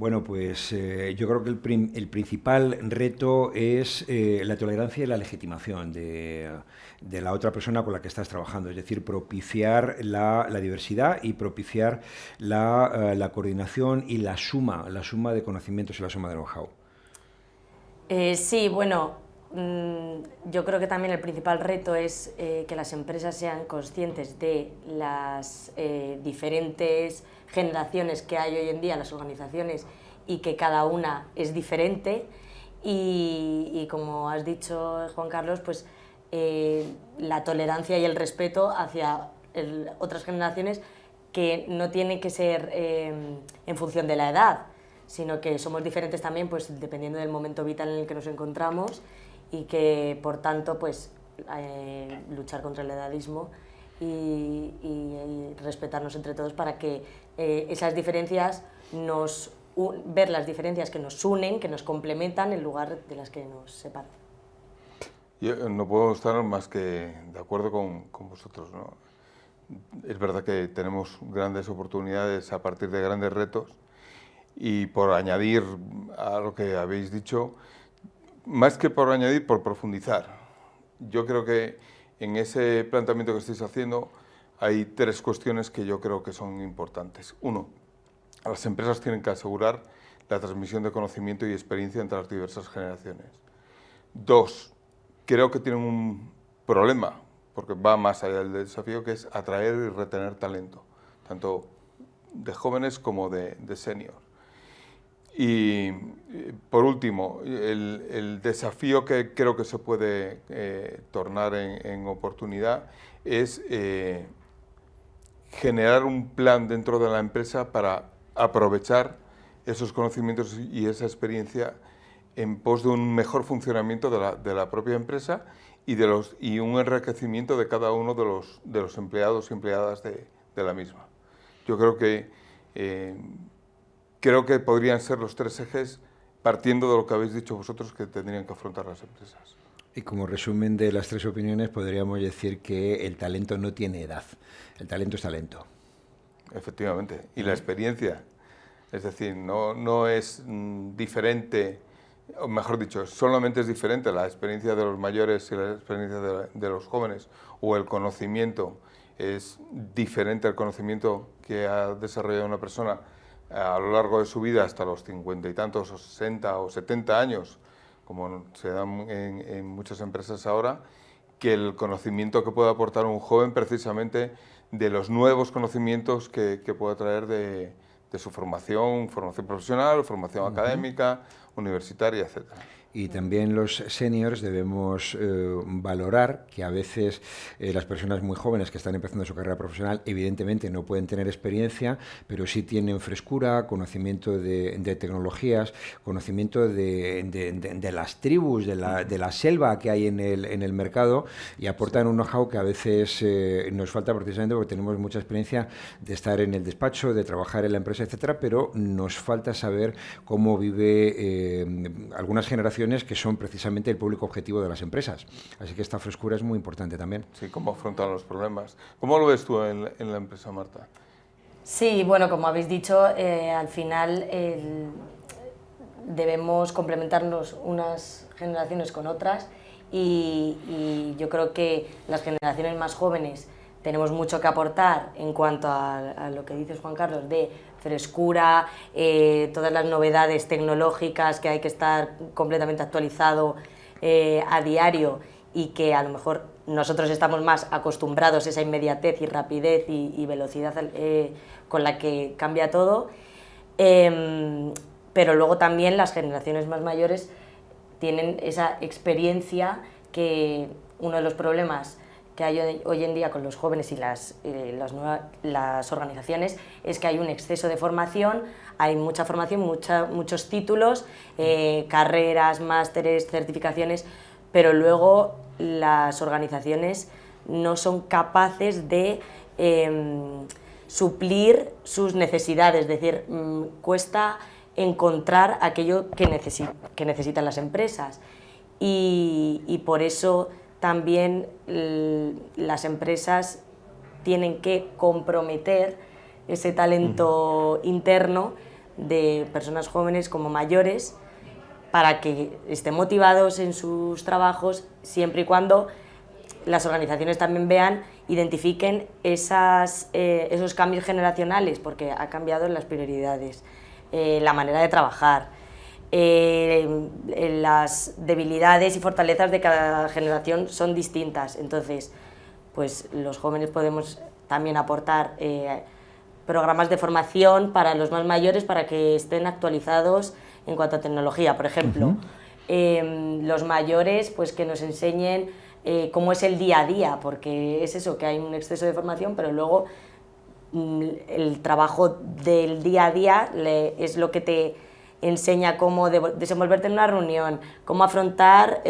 Bueno, pues yo creo que el principal reto es la tolerancia y la legitimación de la otra persona con la que estás trabajando, es decir, propiciar la diversidad y propiciar la coordinación y la suma de conocimientos y la suma de know-how. Sí, bueno, yo creo que también el principal reto es que las empresas sean conscientes de las diferentes generaciones que hay hoy en día en las organizaciones y que cada una es diferente y como has dicho, Juan Carlos, pues la tolerancia y el respeto hacia otras generaciones que no tiene que ser en función de la edad, sino que somos diferentes también pues dependiendo del momento vital en el que nos encontramos y que por tanto pues luchar contra el edadismo y respetarnos entre todos para que esas diferencias ver las diferencias que nos unen, que nos complementan en lugar de las que nos separan. Yo no puedo estar más que de acuerdo con vosotros, ¿no? Es verdad que tenemos grandes oportunidades a partir de grandes retos y por añadir a lo que habéis dicho, más que por añadir, por profundizar. Yo creo que en ese planteamiento que estáis haciendo hay tres cuestiones que yo creo que son importantes. Uno, las empresas tienen que asegurar la transmisión de conocimiento y experiencia entre las diversas generaciones. Dos, creo que tienen un problema, porque va más allá del desafío, que es atraer y retener talento, tanto de jóvenes como de seniors. Y por último, el desafío que creo que se puede tornar en oportunidad es generar un plan dentro de la empresa para aprovechar esos conocimientos y esa experiencia en pos de un mejor funcionamiento de la propia empresa y un enriquecimiento de cada uno de los empleados y empleadas de la misma. Yo creo que podrían ser los tres ejes partiendo de lo que habéis dicho vosotros que tendrían que afrontar las empresas. Y como resumen de las tres opiniones, podríamos decir que el talento no tiene edad, el talento es talento. Efectivamente, y la experiencia, es decir, no es diferente, o mejor dicho, solamente es diferente la experiencia de los mayores y la experiencia de los jóvenes, o el conocimiento es diferente al conocimiento que ha desarrollado una persona a lo largo de su vida hasta los 50 y tantos, o 60 o 70 años, como se dan en muchas empresas ahora, que el conocimiento que puede aportar un joven precisamente de los nuevos conocimientos que puede traer de su formación profesional, formación académica, universitaria, etc. Y también los seniors debemos valorar que a veces las personas muy jóvenes que están empezando su carrera profesional evidentemente no pueden tener experiencia, pero sí tienen frescura, conocimiento de tecnologías, conocimiento de las tribus, de la selva que hay en el mercado y aportan un know-how que a veces nos falta precisamente porque tenemos mucha experiencia de estar en el despacho, de trabajar en la empresa, etcétera, pero nos falta saber cómo vive algunas generaciones que son precisamente el público objetivo de las empresas. Así que esta frescura es muy importante también. Sí, cómo afrontan los problemas. ¿Cómo lo ves tú en la empresa, Marta? Sí, bueno, como habéis dicho, al final debemos complementarnos unas generaciones con otras y yo creo que las generaciones más jóvenes tenemos mucho que aportar en cuanto a lo que dices, Juan Carlos, de frescura, todas las novedades tecnológicas que hay que estar completamente actualizado a diario y que a lo mejor nosotros estamos más acostumbrados a esa inmediatez y rapidez y velocidad con la que cambia todo, pero luego también las generaciones más mayores tienen esa experiencia que uno de los problemas que hay hoy en día con los jóvenes y las organizaciones es que hay un exceso de formación, hay mucha formación, muchos títulos, carreras, másteres, certificaciones, pero luego las organizaciones no son capaces de suplir sus necesidades, es decir, cuesta encontrar aquello que necesitan las empresas y por eso también las empresas tienen que comprometer ese talento interno de personas jóvenes como mayores, para que estén motivados en sus trabajos, siempre y cuando las organizaciones también vean, identifiquen esos cambios generacionales, porque ha cambiado las prioridades, la manera de trabajar, las debilidades y fortalezas de cada generación son distintas. Entonces, pues los jóvenes podemos también aportar programas de formación para los más mayores para que estén actualizados en cuanto a tecnología. Por ejemplo, los mayores, pues que nos enseñen cómo es el día a día, porque es eso, que hay un exceso de formación, pero luego el trabajo del día a día es lo que te enseña cómo desenvolverte en una reunión, cómo afrontar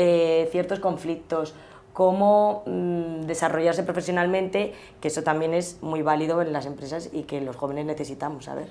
ciertos conflictos, cómo desarrollarse profesionalmente, que eso también es muy válido en las empresas y que los jóvenes necesitamos saber.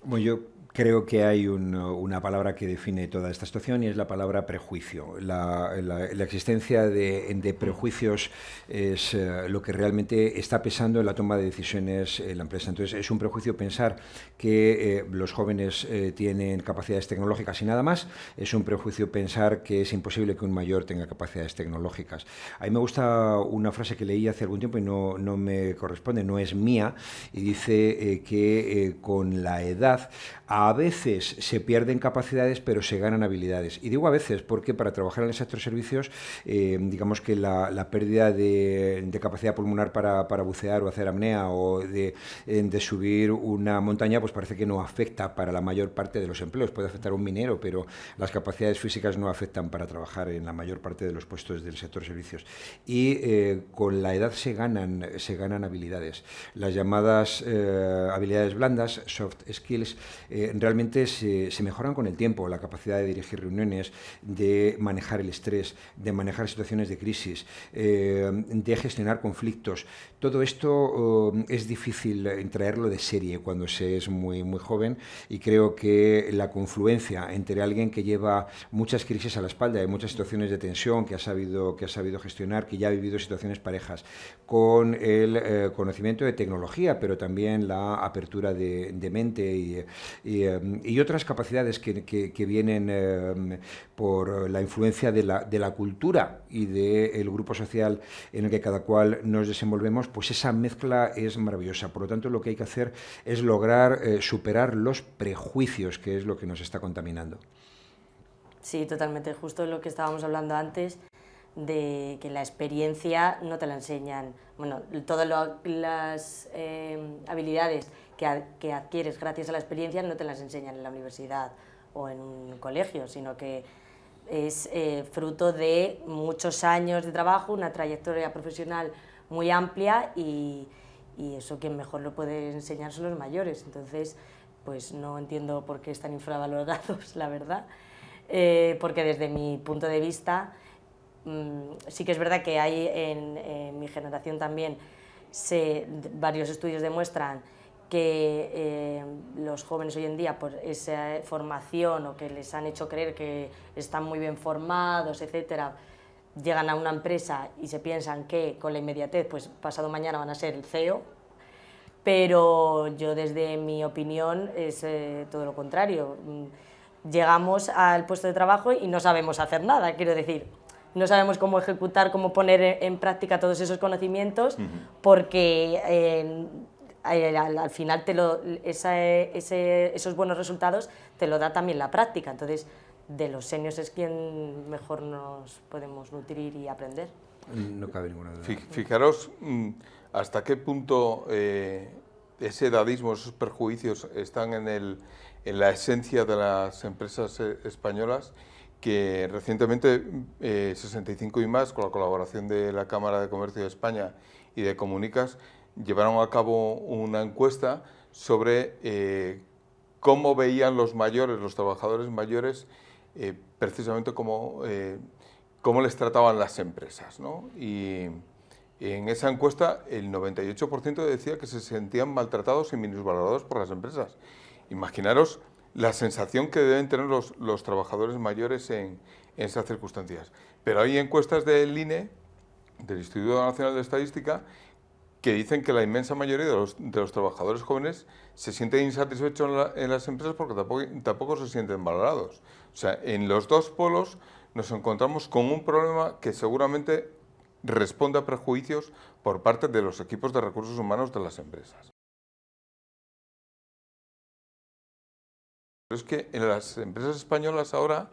Bueno, yo creo que hay una palabra que define toda esta situación y es la palabra prejuicio. La existencia de prejuicios es lo que realmente está pesando en la toma de decisiones en la empresa. Entonces, es un prejuicio pensar que los jóvenes tienen capacidades tecnológicas y nada más. Es un prejuicio pensar que es imposible que un mayor tenga capacidades tecnológicas. A mí me gusta una frase que leí hace algún tiempo y no me corresponde, no es mía, y dice que con la edad a veces se pierden capacidades pero se ganan habilidades. Y digo a veces porque para trabajar en el sector servicios, digamos que la pérdida de capacidad pulmonar para bucear o hacer apnea o de subir una montaña, pues parece que no afecta para la mayor parte de los empleos. Puede afectar a un minero, pero las capacidades físicas no afectan para trabajar en la mayor parte de los puestos del sector servicios. Y con la edad se ganan habilidades. Las llamadas habilidades blandas, soft skills, realmente se mejoran con el tiempo. La capacidad de dirigir reuniones, de manejar el estrés, de manejar situaciones de crisis, de gestionar conflictos. Todo esto es difícil traerlo de serie cuando se es muy joven, y creo que la confluencia entre alguien que lleva muchas crisis a la espalda y muchas situaciones de tensión, que ha sabido gestionar, que ya ha vivido situaciones parejas, con el conocimiento de tecnología, pero también la apertura de mente y otras capacidades que vienen por la influencia de la cultura y del grupo social en el que cada cual nos desenvolvemos, pues esa mezcla es maravillosa. Por lo tanto, lo que hay que hacer es lograr superar los prejuicios, que es lo que nos está contaminando. Sí, totalmente. Justo lo que estábamos hablando antes, de que la experiencia no te la enseñan. Bueno, todas las habilidades que adquieres gracias a la experiencia no te las enseñan en la universidad o en un colegio, sino que es fruto de muchos años de trabajo, una trayectoria profesional muy amplia, y eso quien mejor lo puede enseñar son los mayores. Entonces, pues no entiendo por qué están infravalorados, la verdad, porque desde mi punto de vista sí que es verdad que hay en mi generación también, varios estudios demuestran que los jóvenes hoy en día, por esa formación o que les han hecho creer que están muy bien formados, etcétera, llegan a una empresa y se piensan que con la inmediatez, pues pasado mañana van a ser el CEO, pero yo desde mi opinión es todo lo contrario. Llegamos al puesto de trabajo y no sabemos hacer nada, quiero decir, no sabemos cómo ejecutar, cómo poner en práctica todos esos conocimientos, porque al final esos buenos resultados te lo da también la práctica. Entonces, de los seniors es quien mejor nos podemos nutrir y aprender. No cabe ninguna duda. Fijaros hasta qué punto ese edadismo, esos perjuicios están en la esencia de las empresas españolas, que recientemente 65 y más, con la colaboración de la Cámara de Comercio de España y de Comunicas, llevaron a cabo una encuesta sobre cómo veían los mayores, los trabajadores mayores, precisamente cómo les trataban las empresas, ¿no? Y en esa encuesta el 98% decía que se sentían maltratados y minusvalorados por las empresas. Imaginaros la sensación que deben tener los trabajadores mayores en esas circunstancias. Pero hay encuestas del INE, del Instituto Nacional de Estadística, que dicen que la inmensa mayoría de los trabajadores jóvenes se sienten insatisfechos en las empresas porque tampoco se sienten valorados. O sea, en los dos polos nos encontramos con un problema que seguramente responde a prejuicios por parte de los equipos de recursos humanos de las empresas. Pero es que en las empresas españolas ahora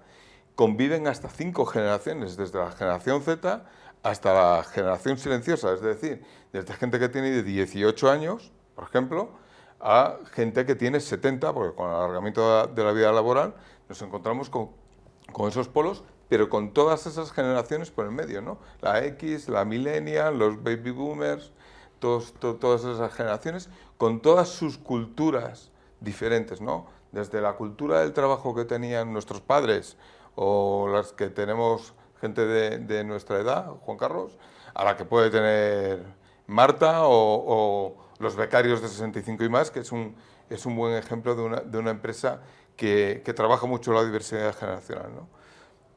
conviven hasta 5 generaciones, desde la generación Z hasta la generación silenciosa, es decir, desde gente que tiene 18 años, por ejemplo, a gente que tiene 70, porque con el alargamiento de la vida laboral nos encontramos con esos polos, pero con todas esas generaciones por el medio, ¿no? La X, la Millennial, los Baby Boomers, todas esas generaciones, con todas sus culturas diferentes, ¿no? Desde la cultura del trabajo que tenían nuestros padres o las que tenemos gente de nuestra edad, Juan Carlos, a la que puede tener Marta o los becarios de 65 y más, que es un buen ejemplo de una empresa que trabaja mucho la diversidad generacional, ¿no?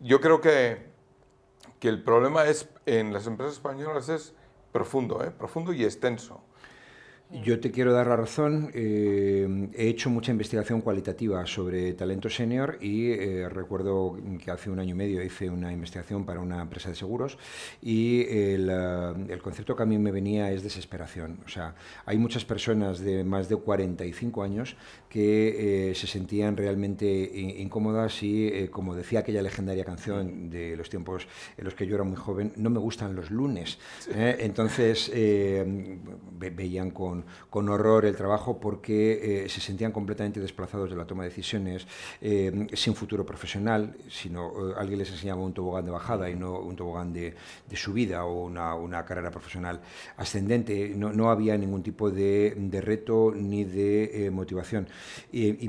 Yo creo que el problema en las empresas españolas es profundo, profundo y extenso. Yo te quiero dar la razón. He hecho mucha investigación cualitativa sobre talento senior y recuerdo que hace 1 año y medio hice una investigación para una empresa de seguros y el concepto que a mí me venía es desesperación. O sea, hay muchas personas de más de 45 años que se sentían realmente incómodas y, como decía aquella legendaria canción de los tiempos en los que yo era muy joven, no me gustan los lunes. Entonces veían con horror el trabajo porque se sentían completamente desplazados de la toma de decisiones, sin futuro profesional, sino alguien les enseñaba un tobogán de bajada y no un tobogán de subida o una carrera profesional ascendente. No había ningún tipo de reto ni de motivación. Y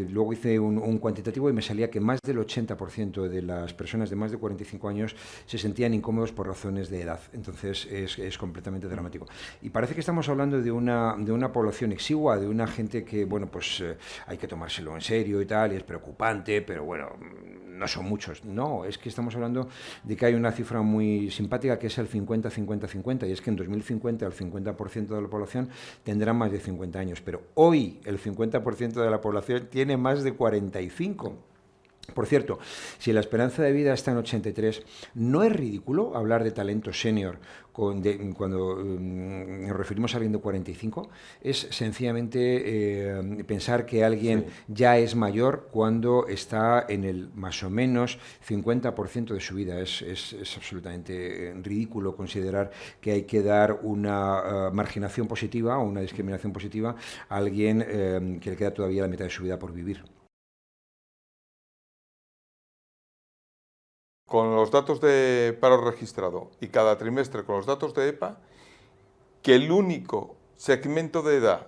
luego hice un cuantitativo y me salía que más del 80% de las personas de más de 45 años se sentían incómodos por razones de edad. Entonces es completamente dramático. Y parece que estamos hablando de una población exigua, de una gente que, bueno, pues hay que tomárselo en serio y tal, y es preocupante, pero bueno, no son muchos. No, es que estamos hablando de que hay una cifra muy simpática que es el 50-50-50, y es que en 2050 el 50% de la población tendrá más de 50 años, pero hoy el 50% de la población tiene más de 45. Por cierto, si la esperanza de vida está en 83, ¿no es ridículo hablar de talento senior cuando nos referimos a alguien de 45? Es sencillamente pensar que alguien ya es mayor cuando está en el más o menos 50% de su vida. Es absolutamente ridículo considerar que hay que dar una marginación positiva o una discriminación positiva a alguien que le queda todavía la mitad de su vida por vivir. Con los datos de paro registrado y cada trimestre con los datos de EPA, que el único segmento de edad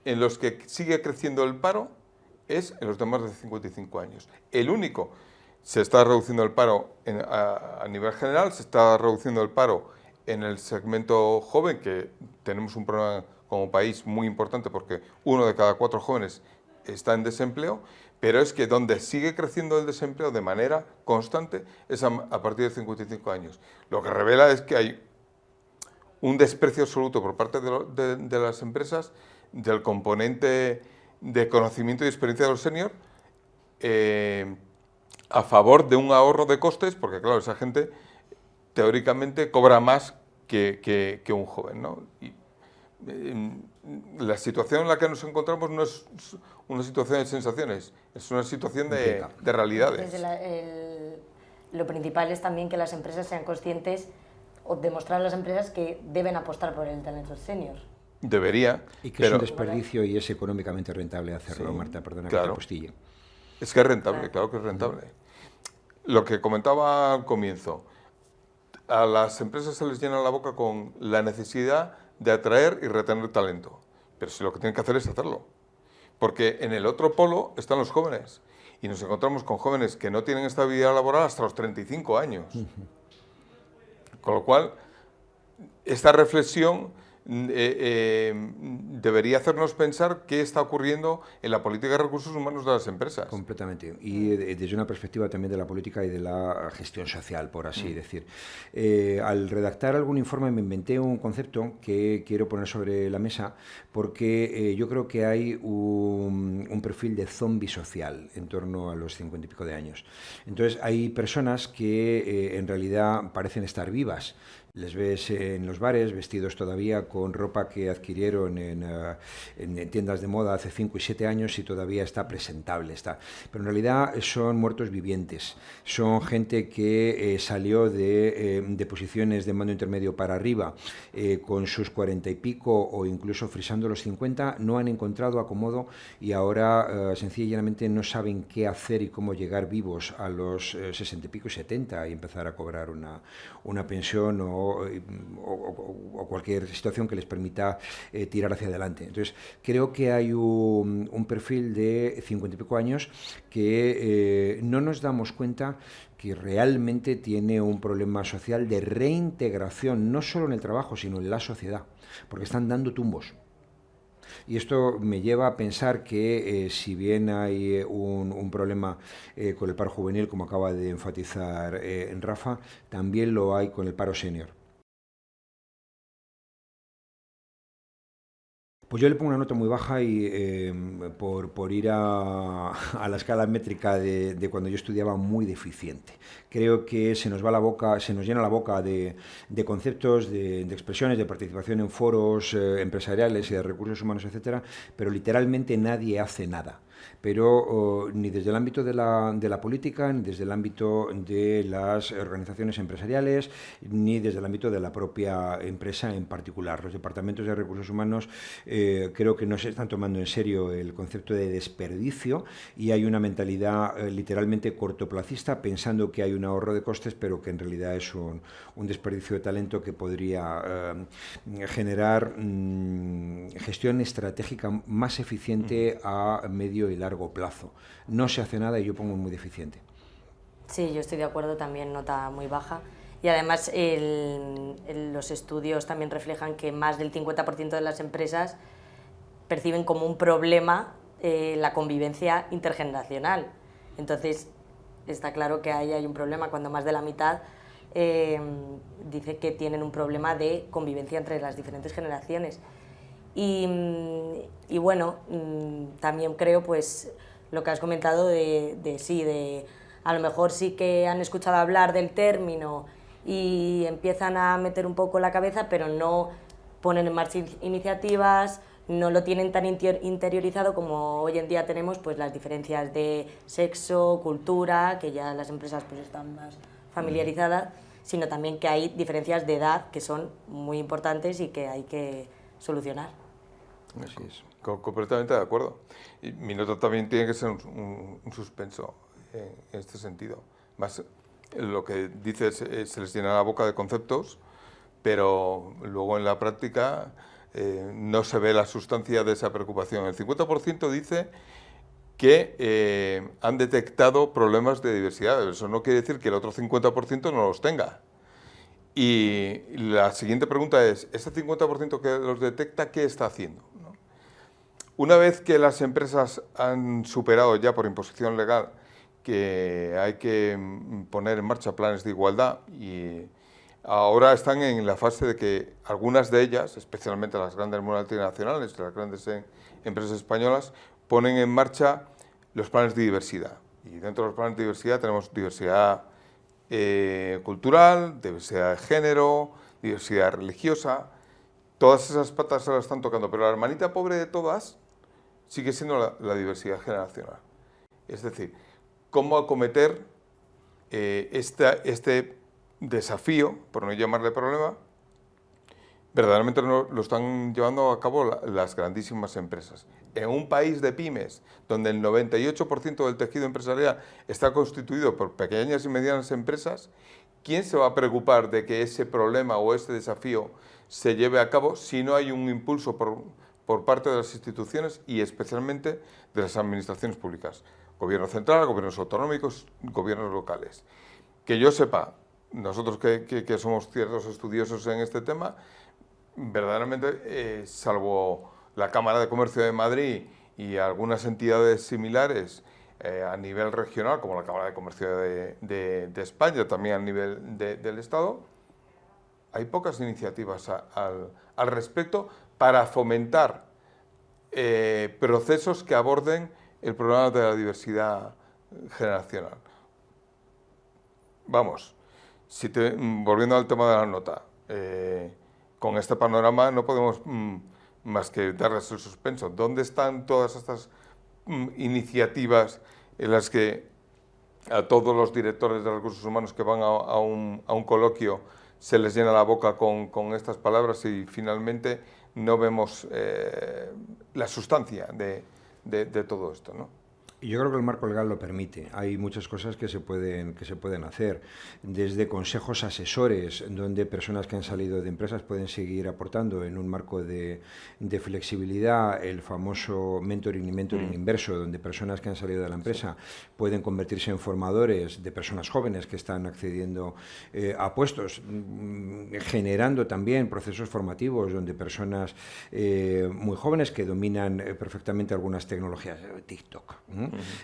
en los que sigue creciendo el paro es en los de más de 55 años. El único. Se está reduciendo el paro a nivel general, se está reduciendo el paro en el segmento joven, que tenemos un problema como país muy importante porque 1 de cada 4 jóvenes está en desempleo, pero es que donde sigue creciendo el desempleo de manera constante es a partir de 55 años. Lo que revela es que hay un desprecio absoluto por parte de las empresas del componente de conocimiento y experiencia de los seniors a favor de un ahorro de costes, porque claro, esa gente teóricamente cobra más que un joven, ¿no? Y, la situación en la que nos encontramos no es una situación de sensaciones, es una situación de realidades. Lo principal es también que las empresas sean conscientes o demostrar a las empresas que deben apostar por el talento senior. Debería. Y que es un desperdicio y es económicamente rentable hacerlo, sí, Marta, perdona que te apostille. Es que es rentable, claro que es rentable. Lo que comentaba al comienzo, a las empresas se les llena la boca con la necesidad de atraer y retener talento, pero si lo que tienen que hacer es hacerlo, porque en el otro polo están los jóvenes y nos encontramos con jóvenes que no tienen estabilidad laboral hasta los 35 años, con lo cual esta reflexión debería hacernos pensar qué está ocurriendo en la política de recursos humanos de las empresas. Completamente. Y desde una perspectiva también de la política y de la gestión social, por así decir. Al redactar algún informe me inventé un concepto que quiero poner sobre la mesa porque yo creo que hay un perfil de zombie social en torno a los 50 y pico de años. Entonces hay personas que en realidad parecen estar vivas. Les ves en los bares vestidos todavía con ropa que adquirieron en tiendas de moda hace 5 y 7 años y todavía está presentable. Pero en realidad son muertos vivientes. Son gente que salió de posiciones de mando intermedio para arriba con sus 40 y pico o incluso frisando los 50, no han encontrado acomodo y ahora sencillamente no saben qué hacer y cómo llegar vivos a los 60 y pico y 70 y empezar a cobrar una pensión o cualquier situación que les permita tirar hacia adelante. Entonces, creo que hay un perfil de 50 y pico años que no nos damos cuenta que realmente tiene un problema social de reintegración, no solo en el trabajo, sino en la sociedad, porque están dando tumbos. Y esto me lleva a pensar que si bien hay un problema con el paro juvenil, como acaba de enfatizar Rafa, también lo hay con el paro senior. Pues yo le pongo una nota muy baja y por ir a la escala métrica de cuando yo estudiaba, muy deficiente. Creo que se nos va la boca, se nos llena la boca de conceptos, de expresiones, de participación en foros empresariales y de recursos humanos, etcétera, pero literalmente nadie hace nada. Pero ni desde el ámbito de la política, ni desde el ámbito de las organizaciones empresariales, ni desde el ámbito de la propia empresa en particular. Los departamentos de recursos humanos creo que no se están tomando en serio el concepto de desperdicio y hay una mentalidad literalmente cortoplacista, pensando que hay un ahorro de costes, pero que en realidad es un desperdicio de talento que podría generar gestión estratégica más eficiente a medio y largo plazo. No se hace nada y yo pongo muy deficiente. Sí, yo estoy de acuerdo, también nota muy baja. Y además los estudios también reflejan que más del 50% de las empresas perciben como un problema la convivencia intergeneracional. Entonces, está claro que ahí hay un problema cuando más de la mitad dice que tienen un problema de convivencia entre las diferentes generaciones. Y bueno, también creo pues lo que has comentado de a lo mejor sí que han escuchado hablar del término y empiezan a meter un poco la cabeza, pero no ponen en marcha iniciativas, no lo tienen tan interiorizado como hoy en día tenemos pues las diferencias de sexo, cultura, que ya las empresas pues están más familiarizadas, sino también que hay diferencias de edad que son muy importantes y que hay que solucionar. Así es. Completamente de acuerdo. Y mi nota también tiene que ser un suspenso en este sentido. Más lo que dices, se les llena la boca de conceptos, pero luego en la práctica no se ve la sustancia de esa preocupación. El 50% dice que han detectado problemas de diversidad. Eso no quiere decir que el otro 50% no los tenga. Y la siguiente pregunta es, ¿ese 50% que los detecta, qué está haciendo? ¿No? Una vez que las empresas han superado ya por imposición legal que hay que poner en marcha planes de igualdad y ahora están en la fase de que algunas de ellas, especialmente las grandes multinacionales, las grandes empresas españolas, ponen en marcha los planes de diversidad. Y dentro de los planes de diversidad tenemos diversidad cultural, diversidad de género, diversidad religiosa. Todas esas patas se las están tocando, pero la hermanita pobre de todas sigue siendo la diversidad generacional. Es decir, cómo acometer este desafío, por no llamarle problema, verdaderamente lo están llevando a cabo las grandísimas empresas. En un país de pymes, donde el 98% del tejido empresarial está constituido por pequeñas y medianas empresas, ¿quién se va a preocupar de que ese problema o ese desafío se lleve a cabo si no hay un impulso por parte de las instituciones y especialmente de las administraciones públicas? Gobierno central, gobiernos autonómicos, gobiernos locales. Que yo sepa, nosotros que somos ciertos estudiosos en este tema, verdaderamente, salvo la Cámara de Comercio de Madrid y algunas entidades similares a nivel regional, como la Cámara de Comercio de España, también a nivel del Estado, hay pocas iniciativas al respecto para fomentar procesos que aborden el problema de la diversidad generacional. Vamos, volviendo al tema de la nota, con este panorama no podemos más que darles el suspenso. ¿Dónde están todas estas iniciativas en las que a todos los directores de recursos humanos que van a un coloquio se les llena la boca con estas palabras y finalmente no vemos la sustancia de todo esto, ¿no? Yo creo que el marco legal lo permite. Hay muchas cosas que se pueden hacer, desde consejos asesores, donde personas que han salido de empresas pueden seguir aportando en un marco de flexibilidad, el famoso mentoring y mentoring inverso, donde personas que han salido de la empresa pueden convertirse en formadores de personas jóvenes que están accediendo a puestos, generando también procesos formativos donde personas muy jóvenes que dominan perfectamente algunas tecnologías, TikTok,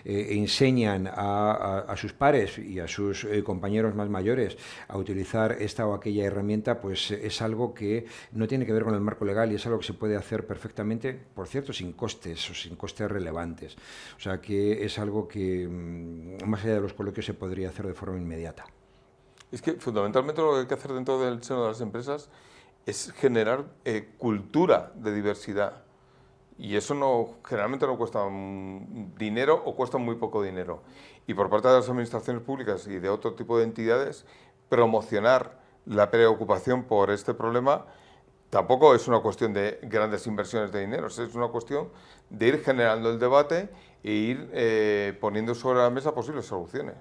enseñan a sus pares y a sus compañeros más mayores a utilizar esta o aquella herramienta, pues es algo que no tiene que ver con el marco legal y es algo que se puede hacer perfectamente, por cierto, sin costes o sin costes relevantes. O sea que es algo que, más allá de los coloquios, se podría hacer de forma inmediata. Es que fundamentalmente lo que hay que hacer dentro del seno de las empresas es generar cultura de diversidad. Y eso generalmente no cuesta dinero o cuesta muy poco dinero. Y por parte de las administraciones públicas y de otro tipo de entidades, promocionar la preocupación por este problema tampoco es una cuestión de grandes inversiones de dinero, es una cuestión de ir generando el debate e ir poniendo sobre la mesa posibles soluciones.